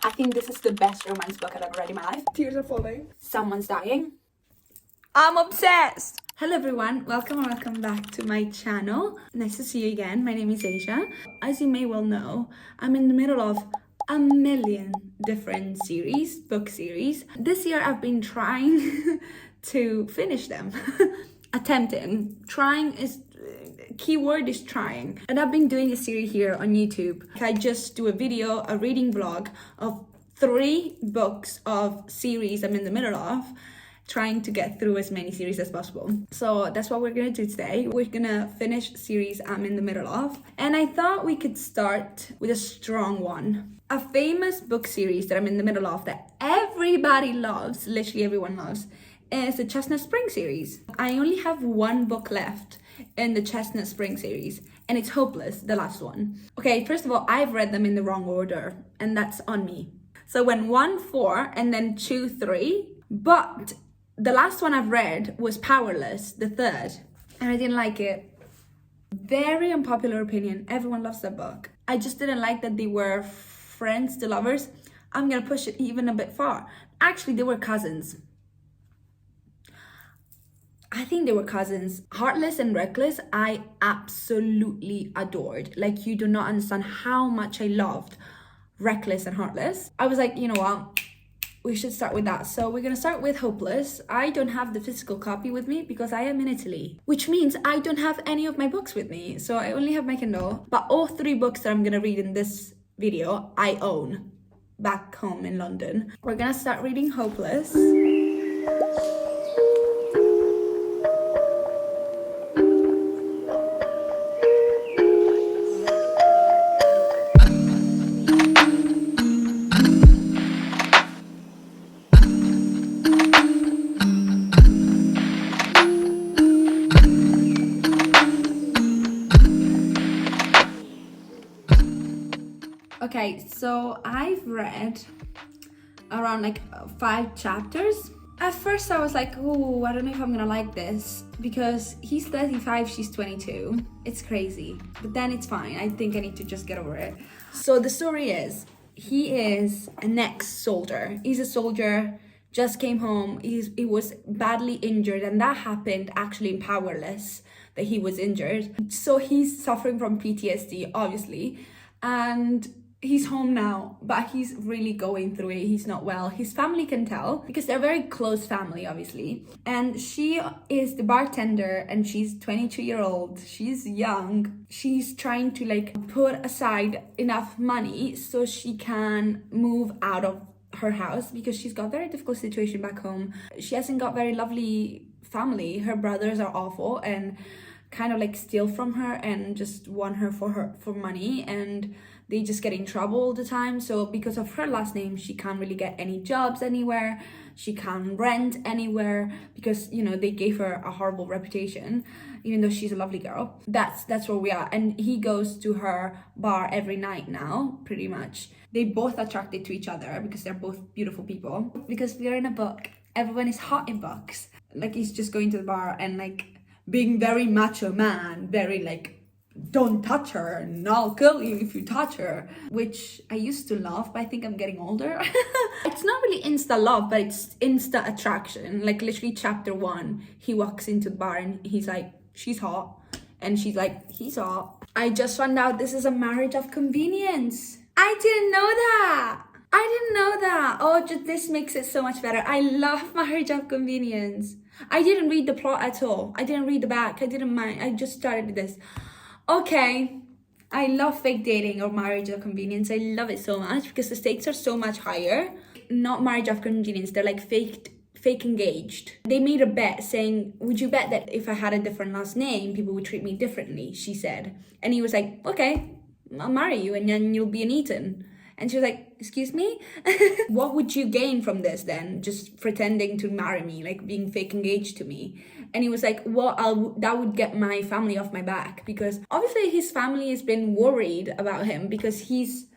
I think this is the best romance book I've ever read in my life. Tears are falling. Someone's dying. I'm obsessed. Hello everyone, welcome back to my channel. Nice to see you again. My name is Asia. As you may well know, I'm in the middle of a million different book series. This year I've been trying to finish them. Trying is keyword is trying. And I've been doing a series here on YouTube. I just do a reading vlog of 3 books of series I'm in the middle of, trying to get through as many series as possible. So that's what we're gonna do today. We're gonna finish series I'm in the middle of. And I thought we could start with a strong one. A famous book series that I'm in the middle of that everybody loves, literally everyone loves, is the Chestnut Spring series. I only have 1 book left in the Chestnut Spring series, and it's Hopeless, the last one. Okay, first of all, I've read them in the wrong order, and that's on me. So when 1, 4, and then 2, 3, but the last one I've read was Powerless, the 3rd, and I didn't like it. Very unpopular opinion, everyone loves that book. I just didn't like that they were friends to lovers. I'm gonna push it even a bit far. Actually, they were cousins. I think they were cousins. Heartless and Reckless, I absolutely adored. Like, you do not understand how much I loved Reckless and Heartless. I was like, you know what? We should start with that. So we're gonna start with Hopeless. I don't have the physical copy with me because I am in Italy, which means I don't have any of my books with me. So I only have my Kindle, but all 3 books that I'm gonna read in this video, I own back home in London. We're gonna start reading Hopeless. Okay, so I've read around like 5 chapters. At first I was like, oh, I don't know if I'm gonna like this because he's 35, she's 22. It's crazy, but then it's fine. I think I need to just get over it. So the story is, he is an ex-soldier. He's a soldier, just came home. He was badly injured, and that happened actually in Powerless, that he was injured. So he's suffering from PTSD, obviously, and he's home now, but he's really going through it. He's not well. His family can tell because they're very close family, obviously. And she is the bartender, and she's 22-year-old. She's young. She's trying to like put aside enough money so she can move out of her house because she's got a very difficult situation back home. She hasn't got very lovely family. Her brothers are awful and kind of like steal from her and just want her for money, and they just get in trouble all the time. So because of her last name, she can't really get any jobs anywhere. She can't rent anywhere because, you know, they gave her a horrible reputation, even though she's a lovely girl. That's where we are. And he goes to her bar every night now, pretty much. They both attracted to each other because they're both beautiful people. Because we are in a book, everyone is hot in books. Like, he's just going to the bar and like being very macho man, very like, don't touch her and I'll kill you if you touch her, which I used to love, but I think I'm getting older. It's not really insta love, but it's insta attraction. Like, literally chapter 1, he walks into the bar and he's like, she's hot, and she's like, he's hot. I just found out this is a marriage of convenience. I didn't know that. Oh, just this makes it so much better. I love Marriage of Convenience. I didn't read the plot at all. I didn't read the back. I didn't mind. I just started with this. Okay, I love fake dating or Marriage of Convenience. I love it so much because the stakes are so much higher. Not Marriage of Convenience, they're like fake engaged. They made a bet saying, would you bet that if I had a different last name, people would treat me differently, she said. And he was like, okay, I'll marry you and then you'll be an Eton. And she was like, excuse me? What would you gain from this then? Just pretending to marry me, like being fake engaged to me. And he was like, well, that would get my family off my back, because obviously his family has been worried about him because he's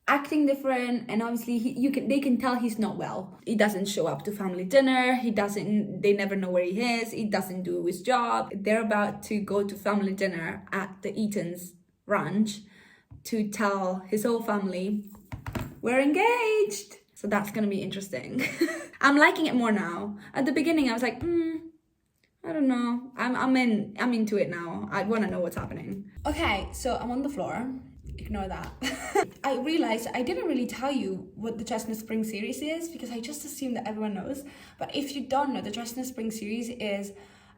acting different, and obviously they can tell he's not well. He doesn't show up to family dinner. They never know where he is. He doesn't do his job. They're about to go to family dinner at the Eaton's ranch to tell his whole family we're engaged. So that's gonna be interesting. I'm liking it more now. At the beginning, I was like, I don't know. I'm into it now. I want to know what's happening. Okay, so I'm on the floor. Ignore that. I realized I didn't really tell you what the Chestnut Spring series is because I just assumed that everyone knows. But if you don't know, the Chestnut Spring series is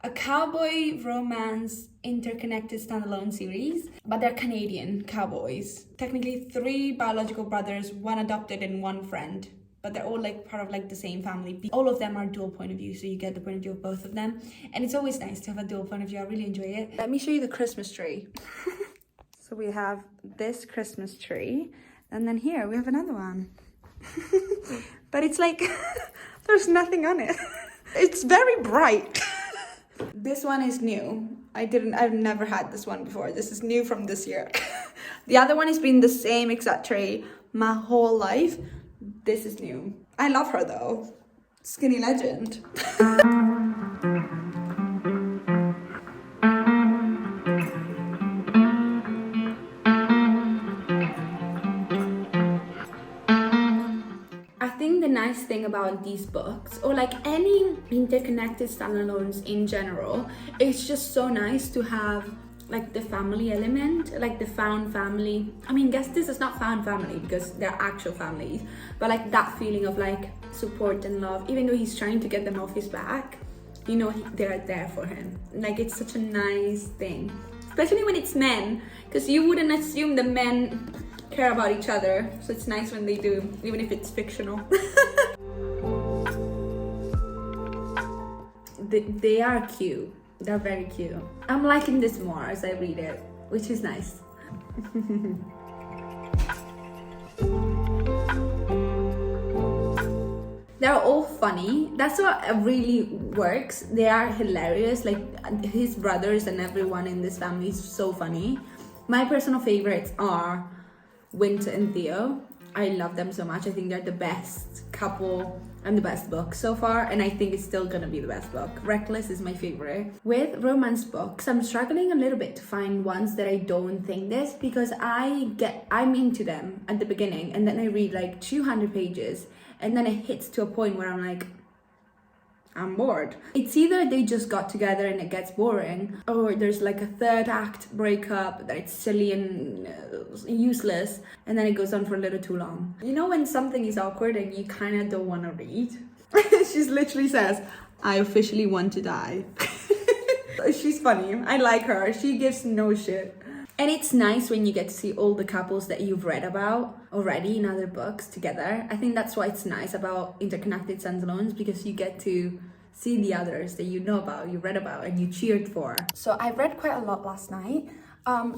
a cowboy romance interconnected standalone series, but they're Canadian cowboys. Technically 3 biological brothers, 1 adopted and 1 friend, but they're all like part of like the same family. All of them are dual point of view, so you get the point of view of both of them. And it's always nice to have a dual point of view. I really enjoy it. Let me show you the Christmas tree. So we have this Christmas tree, and then here we have another one. But it's like, there's nothing on it. It's very bright. This one is new. I've never had this one before. This is new from this year. The other one has been the same exact tree my whole life. This is new. I love her though. Skinny legend. The nice thing about these books, or like any interconnected standalones in general, it's just so nice to have like the family element, like the found family. I mean, guess this is not found family because they're actual families, but like that feeling of like support and love, even though he's trying to get them off his back, you know, they're there for him. Like, it's such a nice thing, especially when it's men, because you wouldn't assume the men care about each other, so it's nice when they do, even if it's fictional. They are cute. They're very cute. I'm liking this more as I read it, which is nice. They're all funny. That's what really works. They are hilarious. Like, his brothers and everyone in this family is so funny. My personal favorites are Winter and Theo. I love them so much. I think they're the best couple and the best book so far, and I think it's still gonna be the best book. Reckless is my favorite. With romance books, I'm struggling a little bit to find ones that I don't think this, because I'm into them at the beginning, and then I read like 200 pages, and then it hits to a point where I'm like, I'm bored. It's either they just got together and it gets boring, or there's like a third act breakup that it's silly and useless, and then it goes on for a little too long. You know when something is awkward and you kind of don't want to read? She literally says, I officially want to die. She's funny. I like her. She gives no shit. And it's nice when you get to see all the couples that you've read about already in other books together. I think that's why it's nice about interconnected standalones, because you get to see the others that you know about, you read about, and you cheered for. So I read quite a lot last night.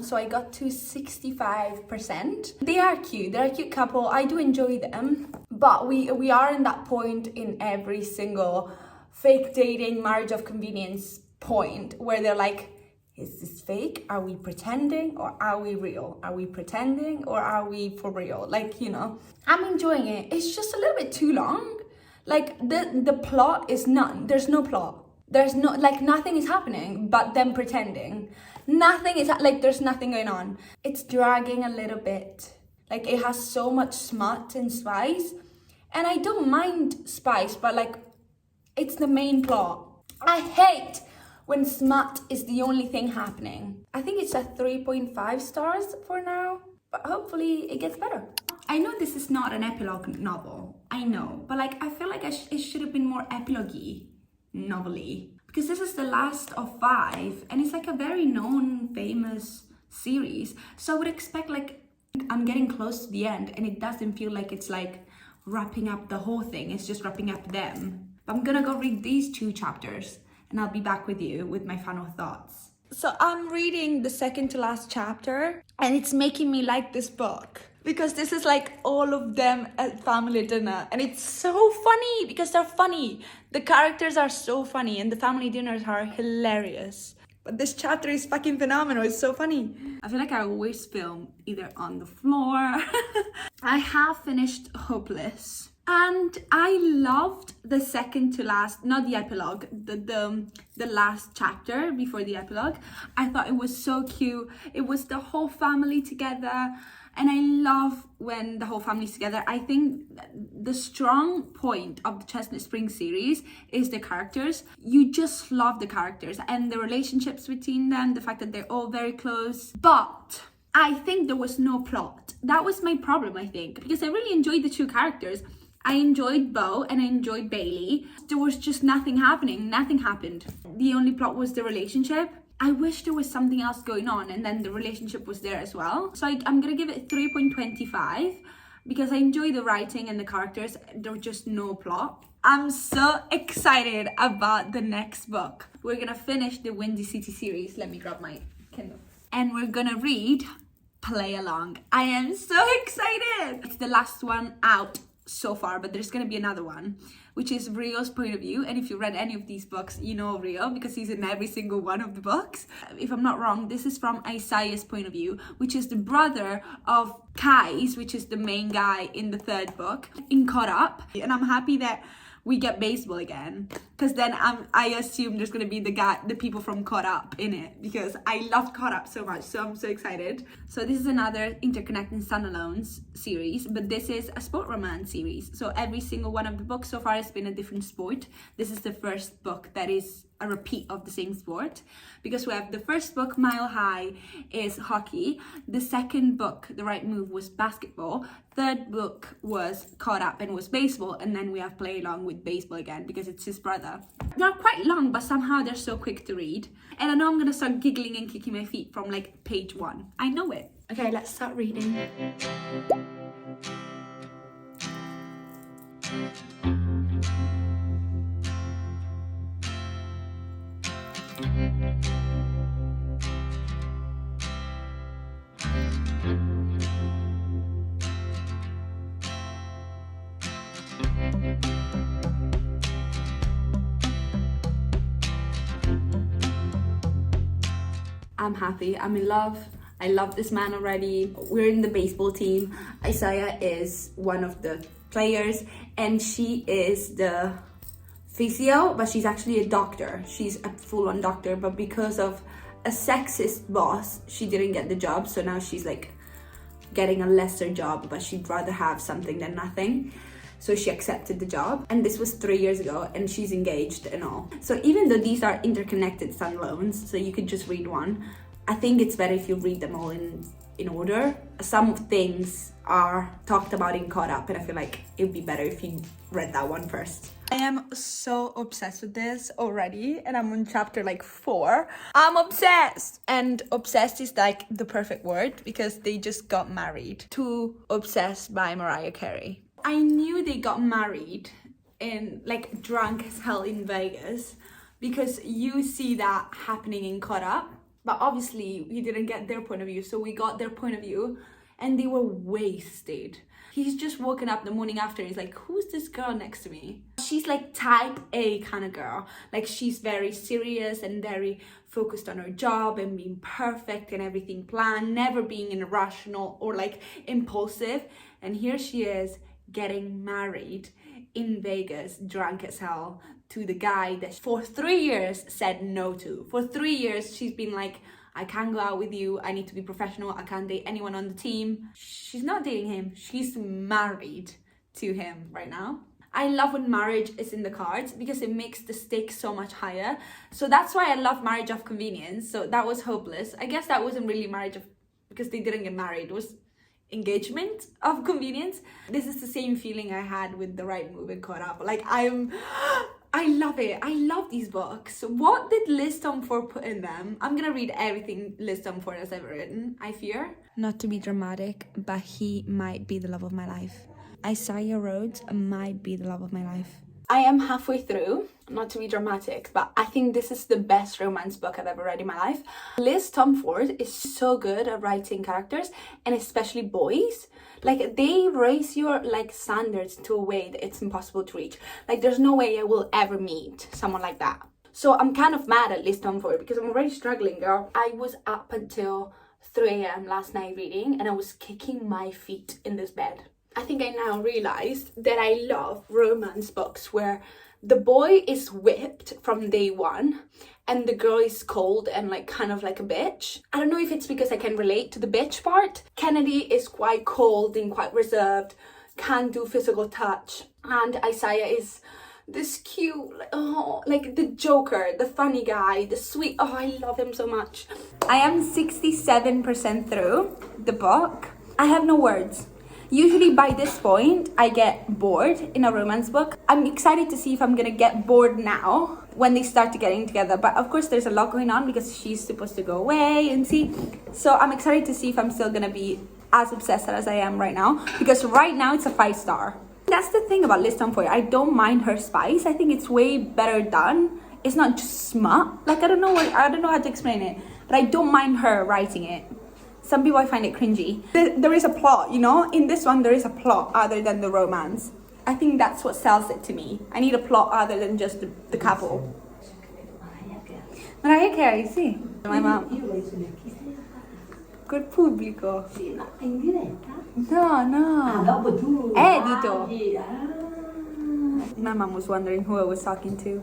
So I got to 65%. They are cute. They're a cute couple. I do enjoy them. But we are in that point in every single fake dating, marriage of convenience point where they're like, is this fake? Are we pretending or are we real? Are we pretending or are we for real? Like, you know, I'm enjoying it. It's just a little bit too long. Like, the plot is none. There's no plot. There's no, like, nothing is happening but them pretending. Nothing is, like, there's nothing going on. It's dragging a little bit. Like, it has so much smut and spice. And I don't mind spice, but like, it's the main plot. I hate when smut is the only thing happening. I think it's a 3.5 stars for now, but hopefully it gets better. I know this is not an epilogue novel, I know, but like, I feel like it should have been more epilogue-y, novel-y, because this is the last of 5, and it's like a very known, famous series. So I would expect, like, I'm getting close to the end, and it doesn't feel like it's like wrapping up the whole thing, it's just wrapping up them. But I'm gonna go read these 2 chapters, and I'll be back with you with my final thoughts. So I'm reading the second to last chapter, and it's making me like this book, because this is like all of them at family dinner, and it's so funny because they're funny. The characters are so funny, and the family dinners are hilarious. But this chapter is fucking phenomenal. It's so funny. I feel like I always film either on the floor. I have finished Hopeless. And I loved the second to last, not the epilogue, the last chapter before the epilogue. I thought it was so cute. It was the whole family together, And I love when the whole family's together. I think the strong point of the Chestnut Spring series is the characters. You just love the characters and the relationships between them, the fact that they're all very close. But I think there was no plot. That was my problem, I think, because I really enjoyed the two characters. I enjoyed Bo and I enjoyed Bailey. There was just nothing happening. Nothing happened. The only plot was the relationship. I wish there was something else going on and then the relationship was there as well. So I'm gonna give it 3.25 because I enjoy the writing and the characters. There was just no plot. I'm so excited about the next book. We're gonna finish the Windy City series. Let me grab my Kindle. And we're gonna read Play Along. I am so excited. It's the last one out so far, but there's gonna be another one, which is Rio's point of view. And if you read any of these books, you know Rio because he's in every single one of the books. If I'm not wrong, this is from Isaiah's point of view, which is the brother of Kai's, which is the main guy in the third book in Caught Up. And I'm happy that we get baseball again, because then I assume there's gonna be the people from Caught Up in it, because I loved Caught Up so much, so I'm so excited. So this is another interconnecting standalones series, but this is a sport romance series. So every single one of the books so far has been a different sport. This is the first book that is a repeat of the same sport, because we have the first book, Mile High, is hockey. The second book, The Right Move, was basketball. Third book was Caught Up and was baseball, and then we have Play Along with baseball again because it's his brother. They're quite long, but somehow they're so quick to read. And I know I'm gonna start giggling and kicking my feet from like page 1. I know it. Okay, let's start reading. I'm happy. I'm in love. I love this man already. We're in the baseball team. Isaiah is one of the players and she is the physio, but she's actually a doctor. She's a full-on doctor, but because of a sexist boss, she didn't get the job. So now she's like getting a lesser job, but she'd rather have something than nothing. So she accepted the job, and this was 3 years ago, and she's engaged and all. So even though these are interconnected standalones, so you could just read one, I think it's better if you read them all in order. Some things are talked about in Caught Up, and I feel like it'd be better if you read that one first. I am so obsessed with this already, and I'm on chapter like 4. I'm obsessed! And obsessed is like the perfect word because they just got married to Obsessed by Mariah Carey. I knew they got married in like drunk as hell in Vegas because you see that happening in Caught Up, but obviously we didn't get their point of view, so we got their point of view and they were wasted. He's just woken up the morning after and he's like, who's this girl next to me? She's like type A kind of girl. Like she's very serious and very focused on her job and being perfect and everything planned, never being in a rush or like impulsive. And here she is getting married in Vegas, drunk as hell, to the guy that for 3 years said no to. For 3 years, she's been like, I can't go out with you. I need to be professional. I can't date anyone on the team. She's not dating him. She's married to him right now. I love when marriage is in the cards because it makes the stakes so much higher. So that's why I love Marriage of Convenience. So that was hopeless. I guess that wasn't really marriage of, because they didn't get married. It was engagement of convenience. This is the same feeling I had with The Right Move and Caught Up. Like I love it. I love these books. What did Liz Tomford put in them? I'm gonna read everything Liz Tomford has ever written, I fear. Not to be dramatic, but he might be the love of my life. Isaiah Rhodes might be the love of my life. I am halfway through, not to be dramatic, but I think this is the best romance book I've ever read in my life. Liz Tomford is so good at writing characters, and especially boys. Like, they raise your, like, standards to a way that it's impossible to reach. Like, there's no way I will ever meet someone like that. So I'm kind of mad at Liz Tomford because I'm already struggling, girl. I was up until 3 a.m. last night reading, and I was kicking my feet in this bed. I think I now realized that I love romance books where the boy is whipped from day one and the girl is cold and like kind of like a bitch. I don't know if it's because I can relate to the bitch part. Kennedy is quite cold and quite reserved, can't do physical touch, and Isaiah is this cute, like the Joker, the funny guy, the sweet, I love him so much. I am 67% through the book. I have no words. Usually by this point, I get bored in a romance book. I'm excited to see if I'm gonna get bored now when they start to getting together. But of course, there's a lot going on because she's supposed to go away and see. So I'm excited to see if I'm still gonna be as obsessed as I am right now. Because right now, it's a 5-star. That's the thing about Liz Tomfoy. I don't mind her spice. I think it's way better done. It's not just smut. Like, I don't know how to explain it. But I don't mind her writing it. Some people, I find it cringy. There is a plot, you know? In this one, there is a plot other than the romance. I think that's what sells it to me. I need a plot other than just the couple. Mariah Carey, sì. My mom. Col pubblico. Sì, ma è in diretta? No. Dopo tu... Edito. Ah. My mom was wondering who I was talking to.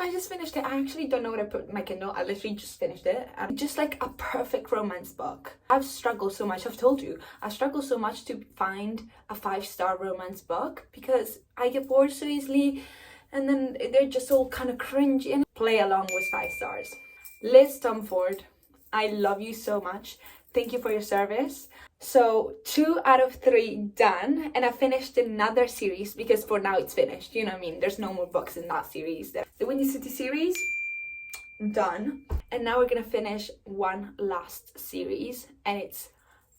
I just finished it. I actually don't know what I put in my Kindle. I literally just finished it. Just like a perfect romance book. I've struggled so much. I've told you. I've struggled so much to find a 5-star romance book because I get bored so easily and then they're just all kind of cringy and play along with 5 stars. Liz Tomford, I love you so much. Thank you for your service. So 2 out of 3 done, and I finished another series because for now it's finished, you know what I mean? There's no more books in that series. The Windy City series, done. And now we're gonna finish one last series, and it's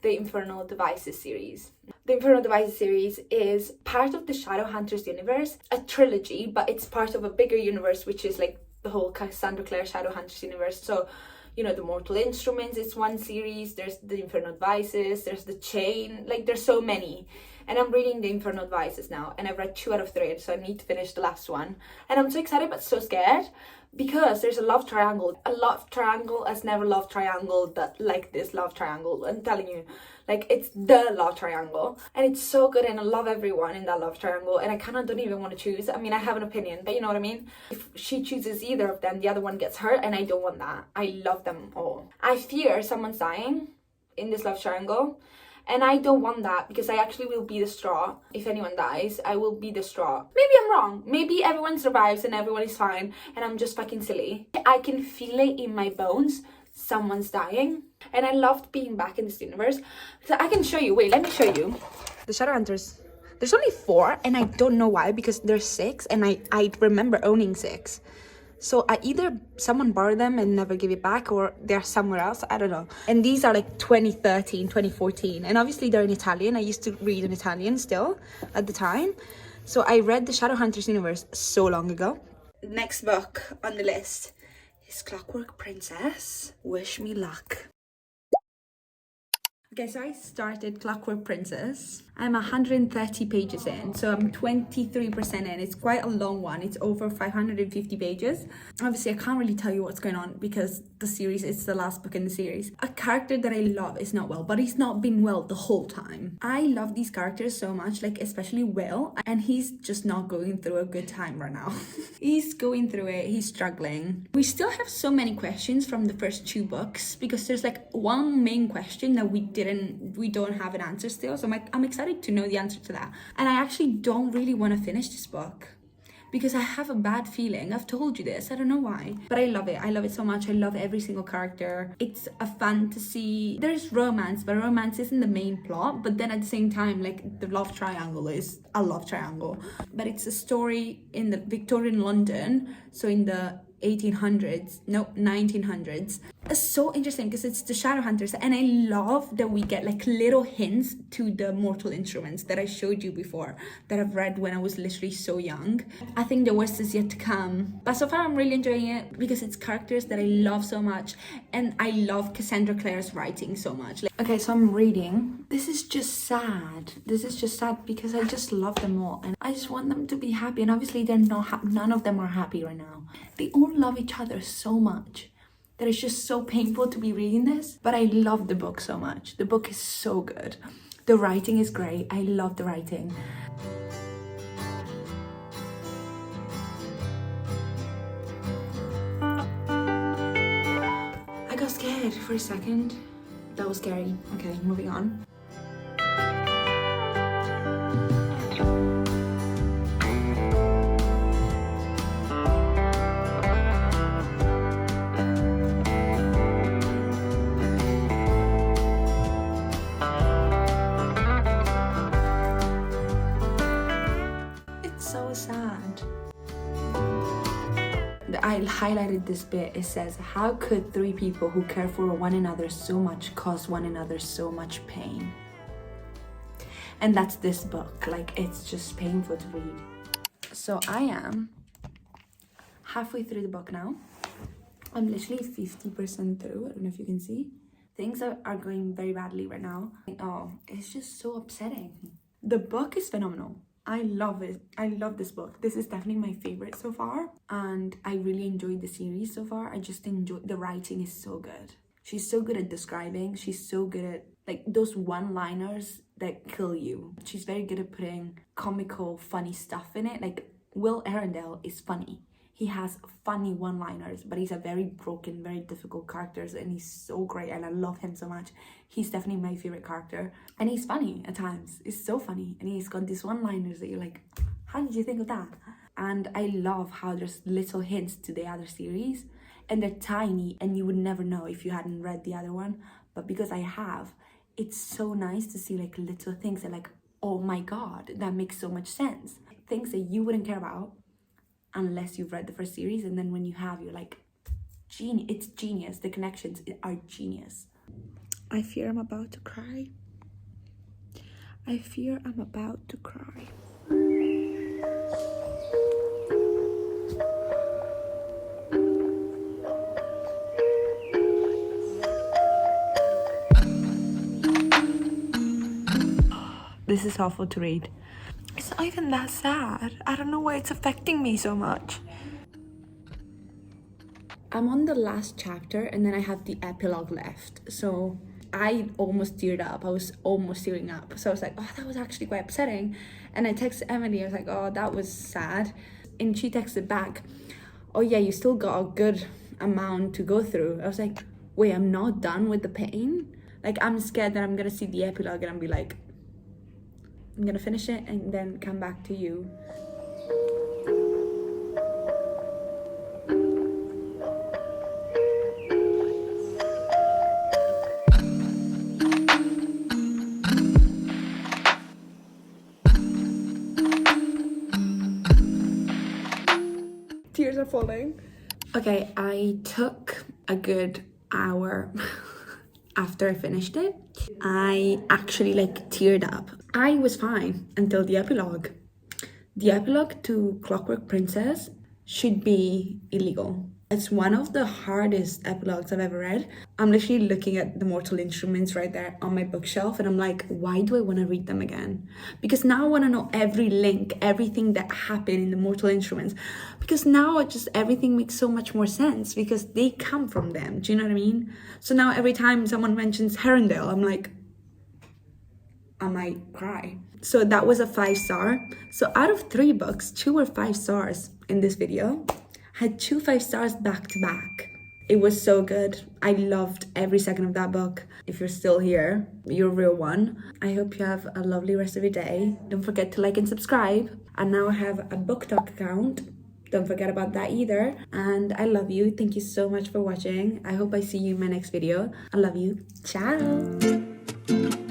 the Infernal Devices series. The Infernal Devices series is part of the Shadowhunters universe, a trilogy, but it's part of a bigger universe, which is like the whole Cassandra Clare Shadowhunters universe. So you know, the Mortal Instruments is one series, there's the Infernal Devices, there's the Chain, like there's so many. And I'm reading the Infernal Devices now, and I've read 2 out of 3, so I need to finish the last one. And I'm so excited but so scared because there's a love triangle. A love triangle has never loved triangle that like this love triangle. I'm telling you, like it's the love triangle, and it's so good, and I love everyone in that love triangle, and I kind of don't even want to choose. I mean, I have an opinion, but you know what I mean? If she chooses either of them, the other one gets hurt, and I don't want that. I love them all. I fear someone's dying in this love triangle, and I don't want that because I actually will be distraught. If anyone dies, I will be distraught. Maybe I'm wrong. Maybe everyone survives and everyone is fine and I'm just fucking silly. I can feel it in my bones. Someone's dying. And I loved being back in this universe. So I can show you. Wait, let me show you. The Shadowhunters. There's only 4 and I don't know why because there's 6 and I remember owning 6. So either someone borrowed them and never give it back, or they're somewhere else, I don't know. And these are like 2013, 2014. And obviously they're in Italian. I used to read in Italian still at the time. So I read the Shadowhunters universe so long ago. Next book on the list is Clockwork Princess. Wish me luck. Okay, so I started Clockwork Princess. I'm 130 pages in, so I'm 23% in. It's quite a long one. It's over 550 pages. Obviously, I can't really tell you what's going on because the series, it's the last book in the series. A character that I love is not well, but he's not been well the whole time. I love these characters so much, like especially Will, and he's just not going through a good time right now. He's going through it, he's struggling. We still have so many questions from the first 2 books because there's like one main question that we don't have an answer still, so I'm excited to know the answer to that. And I actually don't really want to finish this book because I have a bad feeling. I've told you this, I don't know why, but I love it so much. I love every single character. It's a fantasy, there's romance, but romance isn't the main plot, but then at the same time, like the love triangle is a love triangle, but it's a story in the Victorian London, so in the 1800s, no, 1900s. It's so interesting because it's the Shadowhunters, and I love that we get like little hints to the mortal instruments that I showed you before, that I've read when I was literally so young. I think the worst is yet to come, but so far I'm really enjoying it because it's characters that I love so much, and I love Cassandra Clare's writing so much. Okay, so I'm reading. This is just sad. This is just sad because I just love them all, and I just want them to be happy, and obviously they're not. None of them are happy right now. They all love each other so much that it's just so painful to be reading this, but I love the book so much. The book is so good. The writing is great. I love the writing. I got scared for a second. That was scary. Okay, moving on. So sad. I highlighted this bit. It says, how could three people who care for one another so much cause one another so much pain? And that's this book. Like, it's just painful to read. So I am halfway through the book now. I'm literally 50% through. I don't know if you can see. Things are going very badly right now. Oh, it's just so upsetting. The book is phenomenal. I love it. I love this book. This is definitely my favorite so far, and I really enjoyed the series so far. I just enjoy the writing is so good. She's so good at describing. She's so good at like those one-liners that kill you. She's very good at putting comical, funny stuff in it. Like Will Arundel is funny. He has funny one-liners, but he's a very broken, very difficult character, and he's so great, and I love him so much. He's definitely my favorite character, and he's funny at times. It's so funny, and he's got these one-liners that you're like, how did you think of that? And I love how there's little hints to the other series, and they're tiny, and you would never know if you hadn't read the other one, but because I have, it's so nice to see like little things that like, oh my god, that makes so much sense. Things that you wouldn't care about unless you've read the first series, and then when you have, you're like, genius. It's genius. The connections are genius. I fear I'm about to cry. I fear I'm about to cry. This is awful to read. It's not even that sad. I don't know why it's affecting me so much. I'm on the last chapter, and then I have the epilogue left. So I almost teared up. I was almost tearing up. So I was like, oh, that was actually quite upsetting. And I texted Emily. I was like, oh, that was sad. And she texted back, oh yeah, you still got a good amount to go through. I was like, wait, I'm not done with the pain? Like, I'm scared that I'm gonna see the epilogue and I'll be like, I'm gonna finish it and then come back to you. Tears are falling. Okay, I took a good hour after I finished it. I actually like teared up. I was fine until the epilogue. The epilogue to Clockwork Princess should be illegal. It's one of the hardest epilogues I've ever read. I'm literally looking at the Mortal Instruments right there on my bookshelf, and I'm like, why do I want to read them again? Because now I want to know every link, everything that happened in the Mortal Instruments. Because now it just everything makes so much more sense because they come from them. Do you know what I mean? So now every time someone mentions Herondale, I'm like, I might cry. So that was a 5-star. So out of 3 books, 2 were 5 stars in this video. I had 2 5 stars back to back. It was so good. I loved every second of that book. If you're still here, you're a real one. I hope you have a lovely rest of your day. Don't forget to like and subscribe. I now have a BookTok account. Don't forget about that either. And I love you. Thank you so much for watching. I hope I see you in my next video. I love you. Ciao.